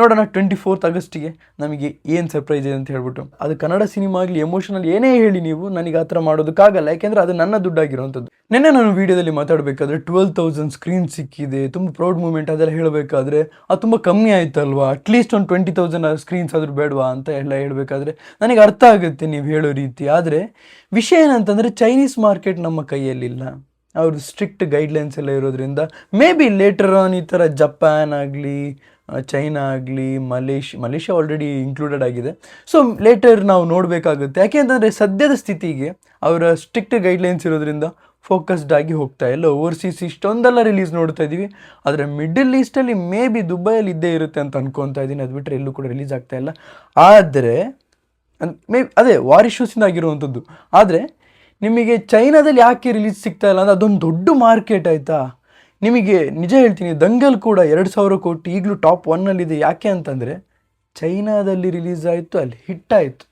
ನೋಡೋಣ 24th ಆಗಸ್ಟಿಗೆ ನಮಗೆ ಏನು ಸರ್ಪ್ರೈಸ್ ಇದೆ ಅಂತ ಹೇಳ್ಬಿಟ್ಟು. ಅದು ಕನ್ನಡ ಸಿನಿಮಾ ಆಗಲಿ ಎಮೋಷನಲ್ ಏನೇ ಹೇಳಿ ನೀವು ನನಗೆ ಆ ಥರ ಮಾಡೋದಕ್ಕಾಗಲ್ಲ, ಯಾಕೆಂದರೆ ಅದು ನನ್ನ ದುಡ್ಡಾಗಿರೋವಂಥದ್ದು. ನಿನ್ನೆ ನಾನು ವೀಡಿಯೋದಲ್ಲಿ ಮಾತಾಡಬೇಕಾದ್ರೆ 12,000 ಸ್ಕ್ರೀನ್ ಸಿಕ್ಕಿದೆ, ತುಂಬ ಪ್ರೌಡ್ ಮೂಮೆಂಟ್ ಅದೆಲ್ಲ ಹೇಳಬೇಕಾದ್ರೆ ಅದು ತುಂಬ ಕಮ್ಮಿ ಆಯ್ತಲ್ವಾ, ಅಟ್ಲೀಸ್ಟ್ ಒಂದು 20,000 ಸ್ಕ್ರೀನ್ಸ್ ಆದರೂ ಬೇಡವಾ ಅಂತ ಎಲ್ಲ ಹೇಳಬೇಕಾದ್ರೆ ನನಗೆ ಅರ್ಥ ಆಗುತ್ತೆ ನೀವು ಹೇಳೋ ರೀತಿ. ಆದರೆ ವಿಷಯ ಏನಂತಂದರೆ ಚೈನೀಸ್ ಮಾರ್ಕೆಟ್ ನಮ್ಮ ಕೈಯಲ್ಲಿಲ್ಲ, ಅವರು ಸ್ಟ್ರಿಕ್ಟ್ ಗೈಡ್ಲೈನ್ಸ್ ಎಲ್ಲ ಇರೋದ್ರಿಂದ ಮೇ ಬಿ ಲೇಟರ್ ಆನ್ ಈ ಥರ ಜಪಾನ್ ಆಗಲಿ ಚೈನಾ ಆಗಲಿ ಮಲೇಷ್ಯಾ ಆಲ್ರೆಡಿ ಇನ್ಕ್ಲೂಡೆಡ್ ಆಗಿದೆ. ಸೊ ಲೇಟರ್ ನಾವು ನೋಡಬೇಕಾಗುತ್ತೆ, ಯಾಕೆ ಅಂತಂದರೆ ಸದ್ಯದ ಸ್ಥಿತಿಗೆ ಅವರ ಸ್ಟ್ರಿಕ್ಟ್ ಗೈಡ್ಲೈನ್ಸ್ ಇರೋದ್ರಿಂದ ಫೋಕಸ್ಡ್ ಆಗಿ ಹೋಗ್ತಾ ಇಲ್ಲ. ಓವರ್ಸೀಸ್ ಇಷ್ಟೊಂದೆಲ್ಲ ರಿಲೀಸ್ ನೋಡ್ತಾ ಇದ್ದೀವಿ, ಆದರೆ ಮಿಡಲ್ ಈಸ್ಟಲ್ಲಿ ಮೇ ಬಿ ದುಬೈಯಲ್ಲಿ ಇದ್ದೇ ಇರುತ್ತೆ ಅಂತ ಅನ್ಕೊತಾ ಇದ್ದೀನಿ. ಅದು ಬಿಟ್ಟರೆ ಎಲ್ಲೂ ಕೂಡ ರಿಲೀಸ್ ಆಗ್ತಾ ಇಲ್ಲ. ಆದರೆ ಅದೇ ವಾರ್ ಇಶ್ಯೂಸಿಂದ ಆಗಿರುವಂಥದ್ದು. ಆದರೆ ನಿಮಗೆ ಚೈನಾದಲ್ಲಿ ಯಾಕೆ ರಿಲೀಸ್ ಸಿಗ್ತಾ ಇಲ್ಲ ಅಂದರೆ ಅದೊಂದು ದೊಡ್ಡ ಮಾರ್ಕೆಟ್ ಆಯಿತಾ. ನಿಮಗೆ ನಿಜ ಹೇಳ್ತೀನಿ, ದಂಗಲ್ ಕೂಡ 2,000 ಕೋಟಿ ಈಗಲೂ ಟಾಪ್ 1ನಲ್ಲಿದೆ. ಯಾಕೆ ಅಂತಂದರೆ ಚೈನಾದಲ್ಲಿ ರಿಲೀಸ್ ಆಯಿತು, ಅಲ್ಲಿ ಹಿಟ್ ಆಯಿತು.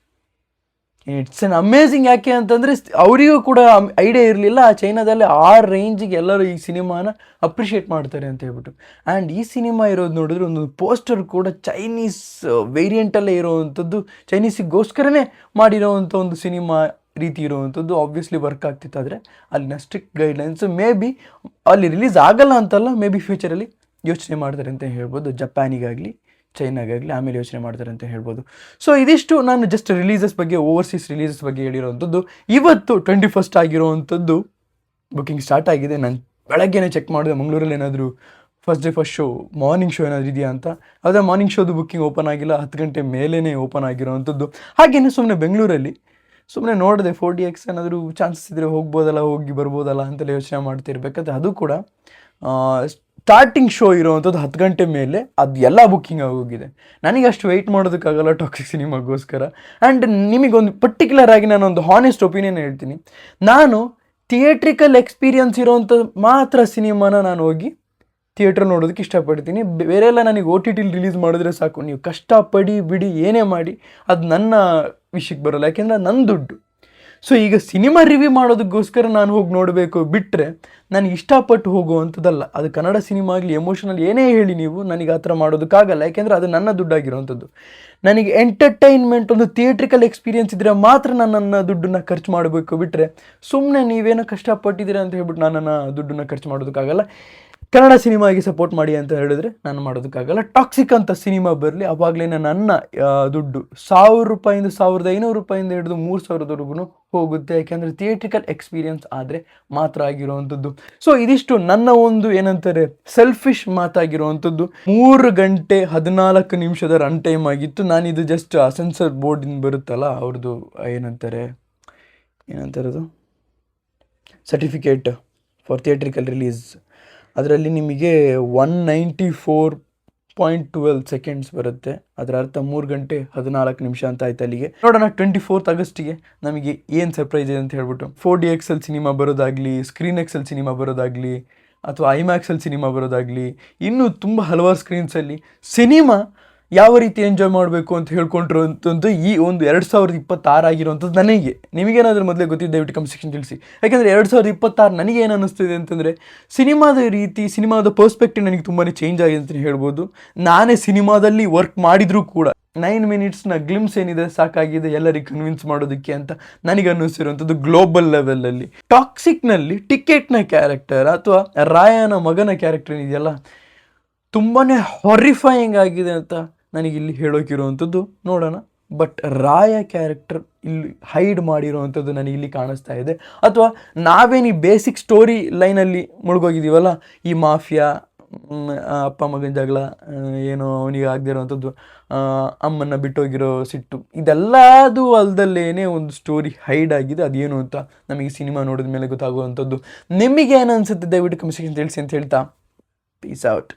It's an amazing. ಯಾಕೆ ಅಂತಂದರೆ ಅವರಿಗೂ ಕೂಡ ಐಡಿಯಾ ಇರಲಿಲ್ಲ ಆ ಚೈನಾದಲ್ಲಿ ಆ ರೇಂಜಿಗೆ ಎಲ್ಲರೂ ಈ ಸಿನಿಮಾನ ಅಪ್ರಿಷಿಯೇಟ್ ಮಾಡ್ತಾರೆ ಅಂತ ಹೇಳ್ಬಿಟ್ಟು. ಆ್ಯಂಡ್ ಈ ಸಿನಿಮಾ ಇರೋದು ನೋಡಿದ್ರೆ ಒಂದು ಪೋಸ್ಟರ್ ಕೂಡ ಚೈನೀಸ್ ವೇರಿಯಂಟಲ್ಲೇ ಇರೋವಂಥದ್ದು, ಚೈನೀಸಿಗೋಸ್ಕರನೇ ಮಾಡಿರೋವಂಥ ಒಂದು ಸಿನಿಮಾ ರೀತಿ ಇರುವಂಥದ್ದು. ಆಬ್ವಿಯಸ್ಲಿ ವರ್ಕ್ ಆಗ್ತಿತ್ತು, ಆದರೆ ಅಲ್ಲಿನ ಸ್ಟ್ರಿಕ್ಟ್ ಗೈಡ್ಲೈನ್ಸ್ ಮೇ ಬಿ ಅಲ್ಲಿ ರಿಲೀಸ್ ಆಗಲ್ಲ ಅಂತಲ್ಲ, ಮೇ ಬಿ ಫ್ಯೂಚರಲ್ಲಿ ಯೋಚನೆ ಮಾಡ್ತಾರೆ ಅಂತ ಹೇಳ್ಬೋದು. ಜಪಾನಿಗಾಗಲಿ ಚೈನಾಗಾಗಲಿ ಆಮೇಲೆ ಯೋಚನೆ ಮಾಡ್ತಾರೆ ಅಂತ ಹೇಳ್ಬೋದು. ಸೊ ಇದಿಷ್ಟು ನಾನು ಜಸ್ಟ್ ರಿಲೀಸಸ್ ಬಗ್ಗೆ, ಓವರ್ಸೀಸ್ ರಿಲೀಸಸ್ ಬಗ್ಗೆ ಹೇಳಿರೋವಂಥದ್ದು. ಇವತ್ತು 21st ಆಗಿರೋವಂಥದ್ದು ಬುಕ್ಕಿಂಗ್ ಸ್ಟಾರ್ಟ್ ಆಗಿದೆ. ನಾನು ಬೆಳಗ್ಗೆನೇ ಚೆಕ್ ಮಾಡಿದೆ ಮಂಗಳೂರಲ್ಲಿ ಏನಾದರೂ ಫಸ್ಟ್ ಶೋ ಮಾರ್ನಿಂಗ್ ಶೋ ಏನಾದರೂ ಇದೆಯಾ ಅಂತ. ಅದೇ ಮಾರ್ನಿಂಗ್ ಶೋದು ಬುಕ್ಕಿಂಗ್ ಓಪನ್ ಆಗಿಲ್ಲ, 10 ಗಂಟೆ ಮೇಲೇ ಓಪನ್ ಆಗಿರೋವಂಥದ್ದು. ಹಾಗೆಯೇ ಸುಮ್ಮನೆ ಬೆಂಗಳೂರಲ್ಲಿ ಸುಮ್ಮನೆ ನೋಡಿದೆ 4DX ಏನಾದರೂ ಚಾನ್ಸಸ್ ಇದ್ದರೆ ಹೋಗ್ಬೋದಲ್ಲ, ಹೋಗಿ ಬರ್ಬೋದಲ್ಲ ಅಂತೆಲ್ಲ ಯೋಚನೆ ಮಾಡ್ತಿರ್ಬೇಕಾದ್ರೆ ಅದು ಕೂಡ ಸ್ಟಾರ್ಟಿಂಗ್ ಶೋ ಇರೋವಂಥದ್ದು 10 ಗಂಟೆ ಮೇಲೆ ಅದು ಎಲ್ಲ ಬುಕ್ಕಿಂಗ್ ಆಗೋಗಿದೆ. ನನಗೆ ಅಷ್ಟು ವೆಯ್ಟ್ ಮಾಡೋದಕ್ಕಾಗಲ್ಲ ಟಾಕ್ಸಿಕ್ ಸಿನಿಮಾಗೋಸ್ಕರ. ಆ್ಯಂಡ್ ನಿಮಗೊಂದು ಪರ್ಟಿಕ್ಯುಲರ್ ಆಗಿ ನಾನೊಂದು ಹಾನೆಸ್ಟ್ ಒಪಿನಿಯನ್ ಹೇಳ್ತೀನಿ, ನಾನು ಥಿಯೇಟ್ರಿಕಲ್ ಎಕ್ಸ್ಪೀರಿಯನ್ಸ್ ಇರೋವಂಥ ಮಾತ್ರ ಸಿನಿಮಾನ ನಾನು ಹೋಗಿ ಥಿಯೇಟ್ರ್ ನೋಡೋದಕ್ಕೆ ಇಷ್ಟಪಡ್ತೀನಿ. ಬೇರೆ ಎಲ್ಲ ನನಗೆ OTT ರಿಲೀಸ್ ಮಾಡಿದ್ರೆ ಸಾಕು, ನೀವು ಕಷ್ಟಪಡಿ ಬಿಡಿ ಏನೇ ಮಾಡಿ ಅದು ನನ್ನ ವಿಷಯಕ್ಕೆ ಬರೋಲ್ಲ, ಯಾಕೆಂದರೆ ನನ್ನ ದುಡ್ಡು. ಸೊ ಈಗ ಸಿನಿಮಾ ರಿವ್ಯೂ ಮಾಡೋದಕ್ಕೋಸ್ಕರ ನಾನು ಹೋಗಿ ನೋಡಬೇಕು ಬಿಟ್ಟರೆ ನನಗೆ ಇಷ್ಟಪಟ್ಟು ಹೋಗುವಂಥದ್ದಲ್ಲ. ಅದು ಕನ್ನಡ ಸಿನಿಮಾ ಆಗಲಿ ಎಮೋಷನಲ್ ಏನೇ ಹೇಳಿ ನೀವು ನನಗೆ ಆ ಥರ ಮಾಡೋದಕ್ಕಾಗಲ್ಲ, ಯಾಕೆಂದರೆ ಅದು ನನ್ನ ದುಡ್ಡಾಗಿರೋವಂಥದ್ದು. ನನಗೆ ಎಂಟರ್ಟೈನ್ಮೆಂಟ್ ಒಂದು ಥಿಯೇಟ್ರಿಕಲ್ ಎಕ್ಸ್ಪೀರಿಯನ್ಸ್ ಇದ್ದರೆ ಮಾತ್ರ ನಾನು ನನ್ನ ದುಡ್ಡನ್ನು ಖರ್ಚು ಮಾಡಬೇಕು ಬಿಟ್ಟರೆ ಸುಮ್ಮನೆ ನೀವೇನೋ ಕಷ್ಟಪಟ್ಟಿದ್ದೀರಾ ಅಂತ ಹೇಳ್ಬಿಟ್ಟು ನಾನು ನನ್ನ ದುಡ್ಡನ್ನು ಖರ್ಚು ಮಾಡೋದಕ್ಕಾಗಲ್ಲ. ಕನ್ನಡ ಸಿನಿಮಾಗೆ ಸಪೋರ್ಟ್ ಮಾಡಿ ಅಂತ ಹೇಳಿದ್ರೆ ನಾನು ಮಾಡೋದಕ್ಕಾಗಲ್ಲ. ಟಾಕ್ಸಿಕ್ ಅಂತ ಸಿನಿಮಾ ಬರಲಿ, ಆವಾಗಲೇ ನನ್ನ ದುಡ್ಡು ₹1,000 ₹1,500 ಹಿಡಿದು $3,000ವರೆಗೂ ಹೋಗುತ್ತೆ, ಯಾಕೆಂದರೆ ಥಿಯೇಟ್ರಿಕಲ್ ಎಕ್ಸ್ಪೀರಿಯನ್ಸ್ ಆದರೆ ಮಾತ್ರ ಆಗಿರುವಂಥದ್ದು. ಸೊ ಇದಿಷ್ಟು ನನ್ನ ಒಂದು ಏನಂತಾರೆ ಸೆಲ್ಫಿಶ್ ಮಾತಾಗಿರುವಂಥದ್ದು. 3 ಗಂಟೆ 14 ನಿಮಿಷದ ರನ್ ಟೈಮ್ ಆಗಿತ್ತು. ನಾನಿದು ಜಸ್ಟ್ ಸೆನ್ಸರ್ ಬೋರ್ಡಿಂದ ಬರುತ್ತಲ್ಲ ಅವ್ರದ್ದು ಏನಂತಾರೆ ಅದು ಸರ್ಟಿಫಿಕೇಟ್ ಫಾರ್ ಥಿಯೇಟ್ರಿಕಲ್ ರಿಲೀಸ್, ಅದರಲ್ಲಿ ನಿಮಗೆ 194.12 ಸೆಕೆಂಡ್ಸ್ ಬರುತ್ತೆ. ಅದರ ಅರ್ಥ 3 ಗಂಟೆ 14 ನಿಮಿಷ ಅಂತ ಆಯ್ತು ಅಲ್ಲಿಗೆ. ನೋಡೋಣ 24th ಆಗಸ್ಟಿಗೆ ನಮಗೆ ಏನು ಸರ್ಪ್ರೈಸ್ ಇದೆ ಅಂತ ಹೇಳ್ಬಿಟ್ಟು. 4DXL ಸಿನಿಮಾ ಬರೋದಾಗಲಿ, ಸ್ಕ್ರೀನ್ಎಕ್ಸೆಲ್ ಸಿನಿಮಾ ಬರೋದಾಗಲಿ, ಅಥವಾ ಐಮ್ಯಾಕ್ಸಲ್ಲಿ ಸಿನಿಮಾ ಬರೋದಾಗಲಿ, ಇನ್ನೂ ತುಂಬ ಹಲವಾರು ಸ್ಕ್ರೀನ್ಸಲ್ಲಿ ಸಿನಿಮಾ ಯಾವ ರೀತಿ ಎಂಜಾಯ್ ಮಾಡಬೇಕು ಅಂತ ಹೇಳ್ಕೊಂಡಿರುವಂಥದ್ದು ಈ ಒಂದು 2026 ಆಗಿರುವಂಥದ್ದು ನನಗೆ. ನಿಮಗೇನಾದರೂ ಮೊದಲೇ ಗೊತ್ತಿದ್ದ ದಯವಿಟ್ಟು ಕಮೆಂಟ್ ಸೆಕ್ಷನ್ ತಿಳಿಸಿ. ಯಾಕೆಂದರೆ 2026 ನನಗೇನು ಅನ್ನಿಸ್ತಿದೆ ಅಂತಂದರೆ ಸಿನಿಮಾದ ರೀತಿ, ಸಿನಿಮಾದ ಪರ್ಸ್ಪೆಕ್ಟಿವ್ ನನಗೆ ತುಂಬಾ ಚೇಂಜ್ ಆಗಿದೆ ಅಂತ ಹೇಳ್ಬೋದು. ನಾನೇ ಸಿನಿಮಾದಲ್ಲಿ ವರ್ಕ್ ಮಾಡಿದರೂ ಕೂಡ 9 ಮಿನಿಟ್ಸ್ನ ಗ್ಲಿಮ್ಸ್ ಏನಿದೆ ಸಾಕಾಗಿದೆ ಎಲ್ಲರಿಗೆ ಕನ್ವಿನ್ಸ್ ಮಾಡೋದಕ್ಕೆ ಅಂತ ನನಗೆ ಅನ್ನಿಸ್ತಿರುವಂಥದ್ದು. ಗ್ಲೋಬಲ್ ಲೆವೆಲಲ್ಲಿ ಟಾಕ್ಸಿಕ್ನಲ್ಲಿ ಟಿಕೆಟ್ನ ಕ್ಯಾರೆಕ್ಟರ್ ಅಥವಾ ರಾಯನ ಮಗನ ಕ್ಯಾರೆಕ್ಟರ್ ಏನಿದೆಯಲ್ಲ ತುಂಬಾ ಹಾರಿಫೈಯಿಂಗ್ ಆಗಿದೆ ಅಂತ ನನಗಿಲ್ಲಿ ಹೇಳೋಕಿರುವಂಥದ್ದು. ನೋಡೋಣ. ಬಟ್ ರಾಯ ಕ್ಯಾರೆಕ್ಟರ್ ಇಲ್ಲಿ ಹೈಡ್ ಮಾಡಿರೋವಂಥದ್ದು ನನಗೆ ಇಲ್ಲಿ ಕಾಣಿಸ್ತಾ ಇದೆ. ಅಥವಾ ನಾವೇನು ಈ ಬೇಸಿಕ್ ಸ್ಟೋರಿ ಲೈನಲ್ಲಿ ಮುಳುಗೋಗಿದ್ದೀವಲ್ಲ, ಈ ಮಾಫಿಯಾ, ಅಪ್ಪ ಮಗನ ಜಗಳ, ಏನೋ ಅವನಿಗೆ ಆಗದಿರೋವಂಥದ್ದು, ಅಮ್ಮನ್ನ ಬಿಟ್ಟೋಗಿರೋ ಸಿಟ್ಟು, ಇದೆಲ್ಲದು ಅಲ್ದಲ್ಲೇನೇ ಒಂದು ಸ್ಟೋರಿ ಹೈಡ್ ಆಗಿದೆ. ಅದೇನು ಅಂತ ನಮಗೆ ಸಿನಿಮಾ ನೋಡಿದ ಮೇಲೆ ಗೊತ್ತಾಗುವಂಥದ್ದು. ನಿಮಗೆ ಏನು ಅನಿಸುತ್ತೆ ದಯವಿಟ್ಟು ಕಮೆಂಟ್ ಸೆಕ್ಷನ್ ತಿಳಿಸಿ ಅಂತ ಹೇಳ್ತಾ ಪೀಸ್ ಔಟ್.